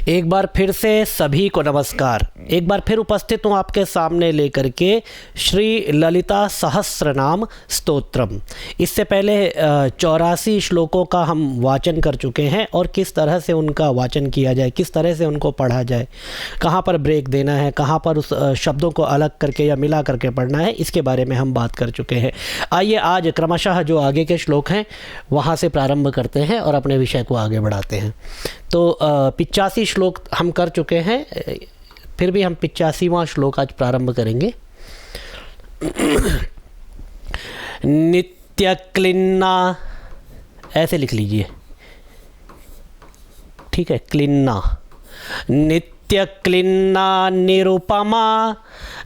एक बार फिर से सभी को नमस्कार। एक बार फिर उपस्थित हूँ आपके सामने लेकर के श्री ललिता सहस्रनाम स्तोत्रम। इससे पहले 84 श्लोकों का हम वाचन कर चुके हैं और किस तरह से उनका वाचन किया जाए, किस तरह से उनको पढ़ा जाए, कहाँ पर ब्रेक देना है, कहाँ पर उस शब्दों को अलग करके या मिला करके पढ़ना है, इसके बारे में हम बात कर चुके हैं। आइए आज क्रमशः जो आगे के श्लोक हैं वहाँ से प्रारंभ करते हैं और अपने विषय को आगे बढ़ाते हैं। तो 85 श्लोक हम कर चुके हैं, फिर भी हम 85वां श्लोक आज प्रारंभ करेंगे। नित्य क्लिन्ना, ऐसे लिख लीजिए, ठीक है। क्लिन्ना, नित्य क्लिन्ना निरुपमा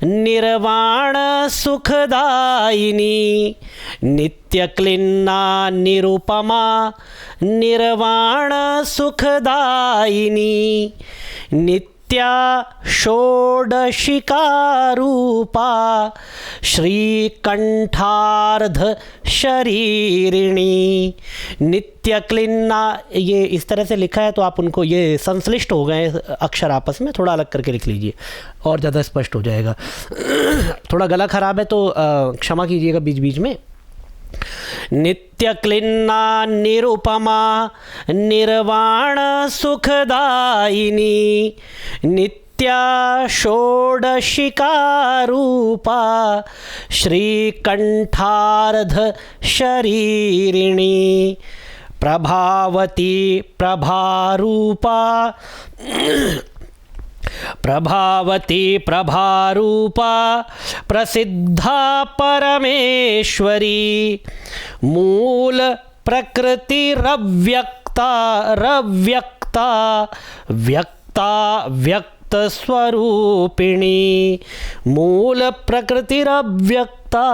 निर्वाण सुखदायिनी। नित्य क्लिन्ना निरुपमा निर्वाण सुखदायिनी। नित्या षोडशिका रूपा श्रीकंठार्ध शरीरिणी। नित्य क्लिन्ना, ये इस तरह से लिखा है तो आप उनको, ये संश्लिष्ट हो गए अक्षर आपस में, थोड़ा अलग करके लिख लीजिए और ज़्यादा स्पष्ट हो जाएगा। थोड़ा गला खराब है तो क्षमा कीजिएगा बीच बीच में। नित्य क्लिन्ना निरुपमा निर्वाण सुखदायिनी। नित्या षोडशिका रूपा श्रीकंठार्ध शरीरिणी। प्रभावती प्रभारूपा, प्रभावती प्रभारूपा प्रसिद्धा परमेश्वरी। मूल प्रकृतिरव्यक्ता रव्यक्ता व्यक्ता व्यक्त स्वरूपिणी। मूल प्रकृतिरव्यक्ता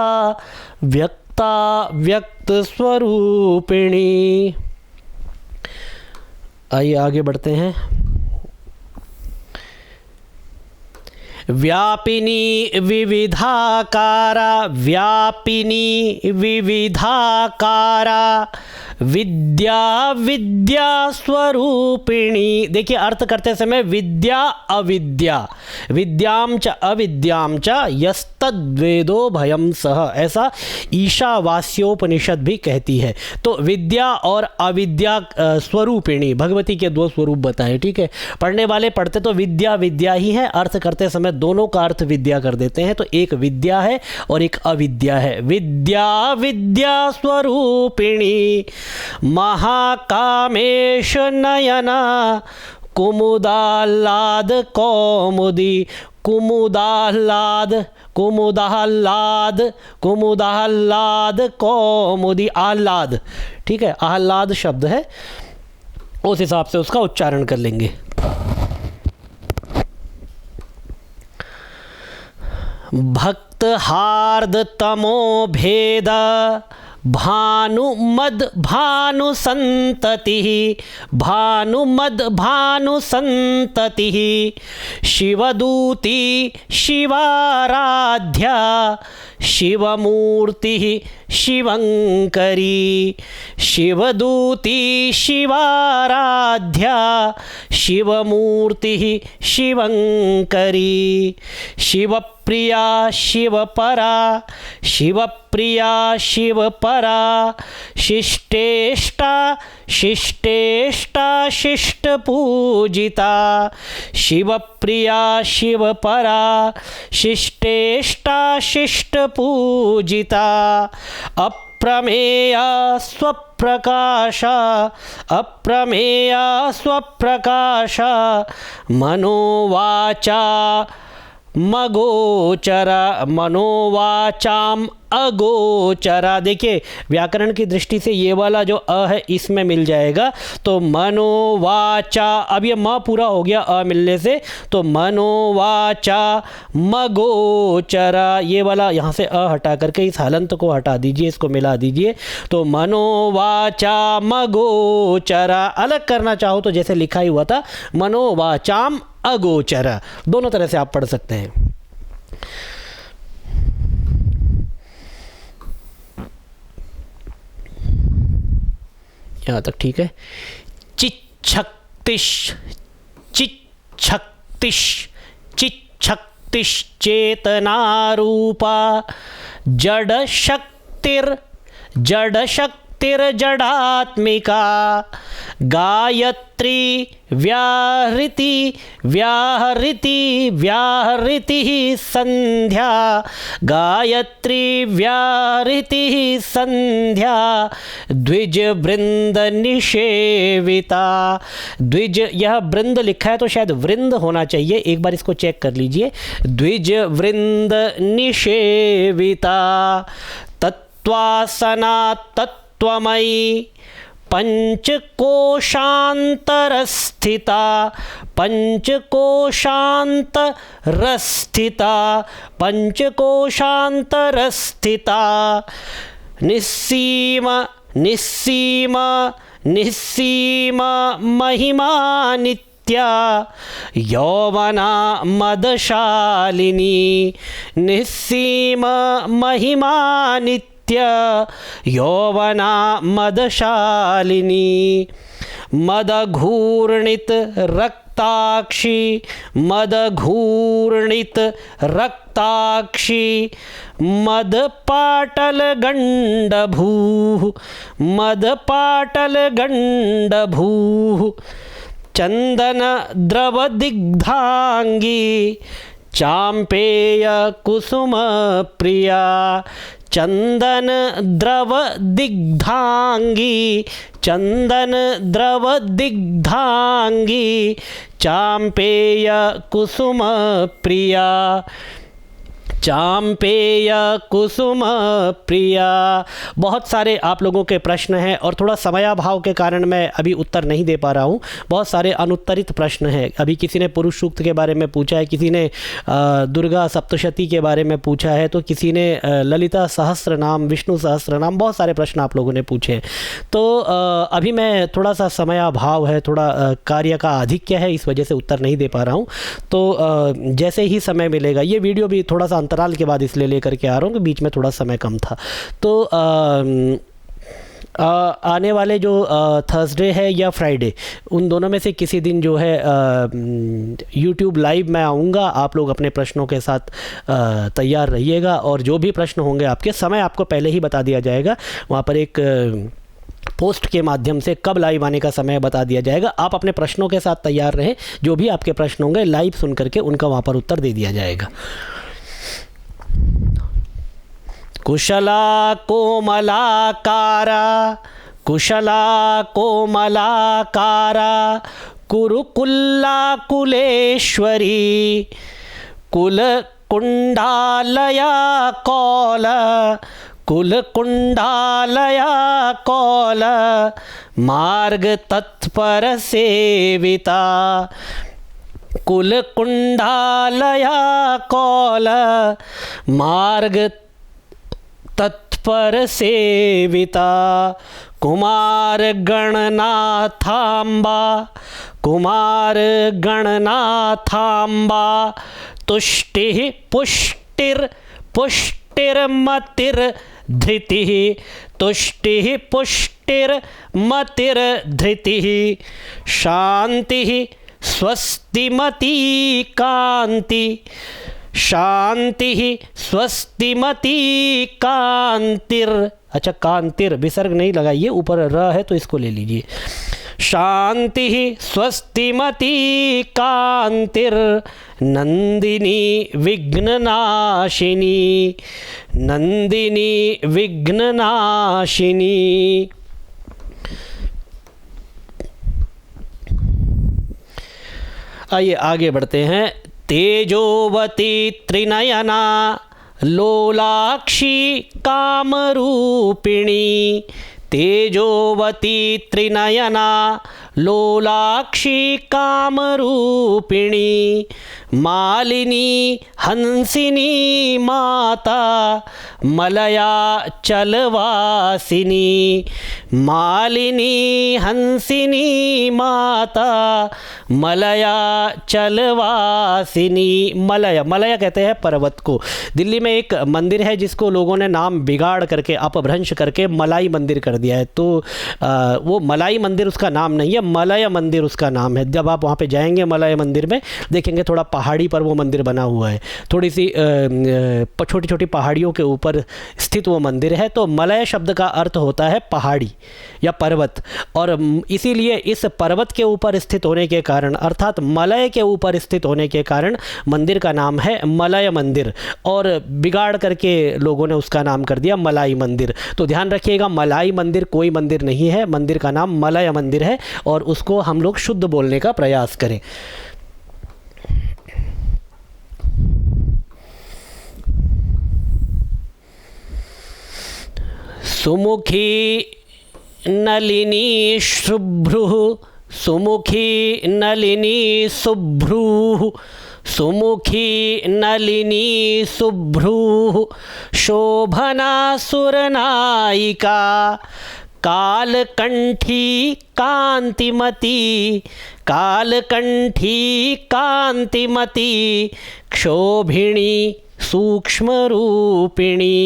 व्यक्ता व्यक्त स्वरूपिणी। आइए आगे बढ़ते हैं। व्यापिनी विविधाकारा, व्यापिनी विविधाकारा विद्या विद्या स्वरूपिणी। देखिए अर्थ करते समय विद्या अविद्या, विद्याम च अविद्याम च यस्तद्वेदो भयम सह, ऐसा ईशावास्योपनिषद भी कहती है। तो विद्या और अविद्या स्वरूपिणी, भगवती के दो स्वरूप बताए, ठीक है। पढ़ने वाले पढ़ते तो विद्या विद्या ही है, अर्थ करते समय दोनों का अर्थ विद्या कर देते हैं। तो एक विद्या है और एक अविद्या है। विद्या विद्या स्वरूपिणी महाकामेश नयना कुमुदाह्लाद कौमुदी। कुमुदाह्लाद कुमुदाह्लाद कुमुदाह्लाद कौमुदी, आह्लाद, ठीक है। आह्लाद शब्द है, उस हिसाब से उसका उच्चारण कर लेंगे। भक्त हार्द तमो भेद भानुमद भानु संतति। भानुमद भानु संतति शिवदूती शिवाराध्या शिवमूर्ति शिवंकरी। शिवदूती शिवाराध्या शिवमूर्ति शिवंकरी। शिवप्रिया शिवपरा, शिवप्रिया शिवपरा शिष्टेष्टा शिष्टेष्टा शिष्टपूजिता। शिवप्रिया शिवपरा शिष्टेष्टा शिष्टपूजिता। अप्रमेया स्वप्रकाशा, अप्रमेया स्वप्रकाशा मनोवाचा मगोचरा, मनोवाचाम अगोचरा। देखिए व्याकरण की दृष्टि से ये वाला जो अ है इसमें मिल जाएगा, तो मनोवाचा, अब ये म पूरा हो गया अ मिलने से, तो मनोवाचा मगोचरा, ये वाला यहाँ से अ हटा करके इस हलंत को हटा दीजिए, इसको मिला दीजिए, तो मनोवाचा मगोचरा। अलग करना चाहो तो जैसे लिखा ही हुआ था मनोवाचाम अगोचरा, दोनों तरह से आप पढ़ सकते हैं। यहाँ तक ठीक है। चिच्छक्तिश चिच्छक्तिश् चिच्छक्तिश्चेतनारूपा जडशक्तिर्जडात्मिका गायत्री व्याहृतिः संध्या गायत्री व्याहृतिः संध्या द्विजवृंद निषेविता। द्विज, यह वृंद लिखा है तो शायद वृंद होना चाहिए, एक बार इसको चेक कर लीजिए। द्विजवृंद निषेविता तत्त्वासना तत्त्वमयी पंचकोशांतरस्थिता निस्सीम महिमा नित्या यौवना मदशालिनी। निस्सीम महिमा नित्या यौवना मदशालिनी। मदघूर्णित रक्ताक्षी मदपाटलगण्डभूः चंदन द्रव दिग्धांगी चांपेय कुसुम प्रिया। चंदन द्रव दिग्धांगी चांपेय कुसुम प्रिया। चांपेय कुसुम प्रिया। बहुत सारे आप लोगों के प्रश्न हैं और थोड़ा समयाभाव के कारण मैं अभी उत्तर नहीं दे पा रहा हूँ। बहुत सारे अनुत्तरित प्रश्न हैं। अभी किसी ने पुरुष सूक्त के बारे में पूछा है, किसी ने दुर्गा सप्तशती के बारे में पूछा है, तो किसी ने ललिता सहस्त्र नाम, विष्णु सहस्त्र नाम, बहुत सारे प्रश्न आप लोगों ने पूछे हैं। तो अभी मैं थोड़ा सा समयाभाव है, थोड़ा कार्य का आधिक्य है, इस वजह से उत्तर नहीं दे पा रहा हूँ। तो जैसे ही समय मिलेगा, ये वीडियो भी थोड़ा सा अंतराल के बाद इसलिए लेकर के आ रहा हूँ कि बीच में थोड़ा समय कम था। तो आने वाले जो थर्सडे है या फ्राइडे, उन दोनों में से किसी दिन जो है यूट्यूब लाइव मैं आऊँगा। आप लोग अपने प्रश्नों के साथ तैयार रहिएगा और जो भी प्रश्न होंगे आपके, समय आपको पहले ही बता दिया जाएगा। वहाँ पर एक पोस्ट के माध्यम से कब लाइव आने का समय बता दिया जाएगा। आप अपने प्रश्नों के साथ तैयार रहें। जो भी आपके प्रश्न होंगे लाइव सुन करके उनका वहाँ पर उत्तर दे दिया जाएगा। कुशला कोमलाकारा कुरुकुल्ला कुलेश्वरी कुलकुंडालया कौल मार्ग तत्पर सेविता। कुलकुंडालया कौल मार्ग तत्पर सेविता। कुमार गणनाथांबा तुष्टिः पुष्टिर्मतिर्धृतिः शांतिः स्वस्तिमती कांतिर। अच्छा, कांतिर विसर्ग नहीं लगाइए, ऊपर र है तो इसको ले लीजिए। शांतिः स्वस्तिमती कांतिर नंदिनी विघ्ननाशिनी। आइए आगे बढ़ते हैं। तेजोवती त्रिनयना लोलाक्षी कामरूपिणी। तेजोवती त्रिनयना लोलाक्षी कामरूपिणी। मालिनी हंसिनी माता मलया चलवासिनी। मालिनी हंसिनी माता मलया चलवासिनी। मलया कहते हैं पर्वत को। दिल्ली में एक मंदिर है जिसको लोगों ने नाम बिगाड़ करके, अपभ्रंश करके मलाई मंदिर कर दिया है। तो वो मलाई मंदिर उसका नाम नहीं है, मलय मंदिर उसका नाम है। जब आप वहाँ पे जाएंगे मलय मंदिर में देखेंगे थोड़ा पहाड़ी पर वो मंदिर बना हुआ है, थोड़ी सी छोटी छोटी पहाड़ियों के ऊपर स्थित वो मंदिर है। तो मलय शब्द का अर्थ होता है पहाड़ी या पर्वत, और इसीलिए इस पर्वत के ऊपर स्थित होने के कारण अर्थात मलय के ऊपर स्थित होने के कारण मंदिर का नाम है मलय मंदिर, और बिगाड़ करके लोगों ने उसका नाम कर दिया मलाई मंदिर। तो ध्यान रखिएगा, मलाई मंदिर कोई मंदिर नहीं है, मंदिर का नाम मलय मंदिर है, और उसको हम लोग शुद्ध बोलने का प्रयास करें। सुमुखी नलिनी शुभ्रुः, सुमुखी नलिनी शुभ्रुः, सुमुखी नलिनी शुभ्रुः, शोभना सुरनायिका, कालकंठी कांतिमती, कालकंठी कांतिमती, क्षोभिणी सूक्ष्मरूपिणी,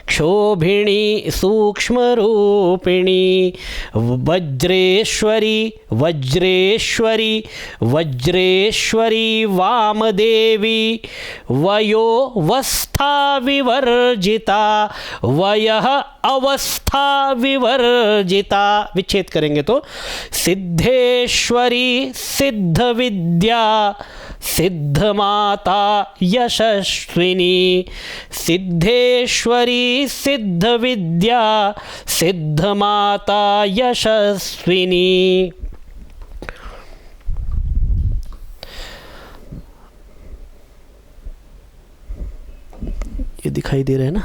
क्षोभिणी सूक्ष्मरूपिणी, वज्रेश्वरी वज्रेश्वरी वज्रेश्वरी वामदेवी, वयोवस्था विवर्जिता, वयः अवस्था विवर्जिता, विच्छेद करेंगे तो सिद्धेश्वरी सिद्ध विद्या, सिद्धमाता यशस्विनी, सिद्धेश्वरी सिद्ध विद्या, सिद्धमाता यशस्विनी। ये दिखाई दे रहा है ना,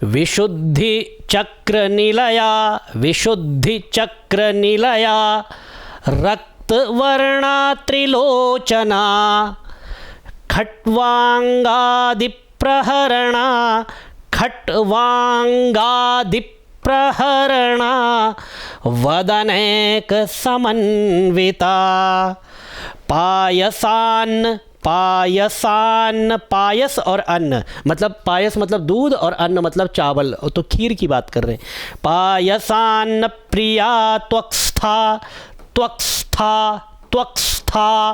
विशुद्धि चक्र निलया, विशुद्धि चक्र निलया, रक्तवर्णा त्रिलोचना, खट्वांगादिप्रहरणा, खट्वांगादिप्रहरणा, वदनैक समन्विता, पायसान्न पायसान्न, पायस और अन्न मतलब पायस मतलब दूध और अन्न मतलब चावल, तो खीर की बात कर रहे हैं। पायसान्न प्रिया त्वक्स्था, त्वक्स्था त्वक्स्था,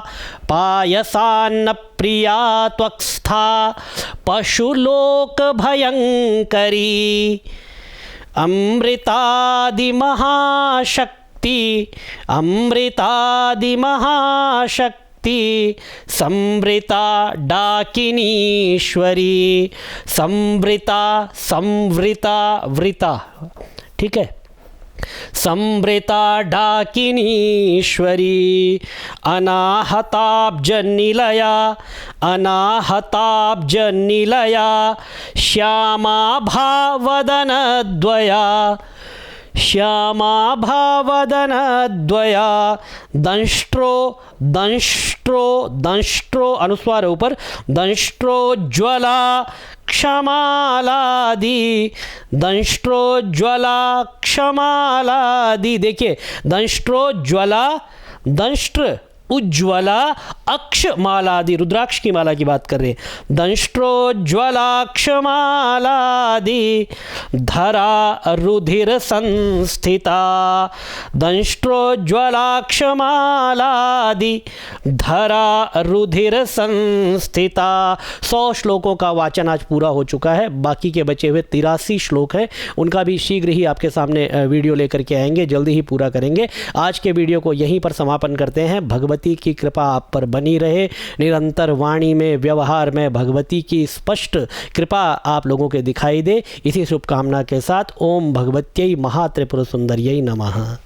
पायसान्न प्रिया त्वक्स्था, पशुलोक भयंकरी, अमृतादि महाशक्ति, अमृतादि महाशक्ति, संवृता डाकिनीश्वरी, संवृता संवृता वृता, ठीक है, संवृता डाकिनीश्वरी, अनाहताब्ज निलया, अनाहताब्ज निलया, श्यामा भावदनद्वया, श्यामा भावदनद्वया, दंष्ट्रो दंष्ट्रो दंष्ट्रो अनुस्वार ऊपर, दंष्ट्रोज्ज्वला क्षमालादि, दंष्ट्रोज्ज्वला क्षमालादि। देखिए दंष्ट्रोज्ज्वला, दंष्ट्र उज्ज्वला अक्षमालादि, रुद्राक्ष की माला की बात कर रहे हैं। दंष्ट्रोज्ज्वलाक्षमालादि, धरा रुधिर संस्थिता, दंष्ट्रोज्ज्वलाक्षमालादि, धरा रुधिर संस्थिता। 100 श्लोकों का वाचन आज पूरा हो चुका है, बाकी के बचे हुए 83 श्लोक हैं, उनका भी शीघ्र ही आपके सामने वीडियो लेकर के आएंगे, जल्दी ही पूरा करेंगे। आज के वीडियो को यहीं पर समापन करते हैं। भगवती की कृपा आप पर बनी रहे, निरंतर वाणी में व्यवहार में भगवती की स्पष्ट कृपा आप लोगों के दिखाई दे, इसी शुभकामना के साथ ओम भगवत्यै महात्रिपुर सुंदर्यै नमः।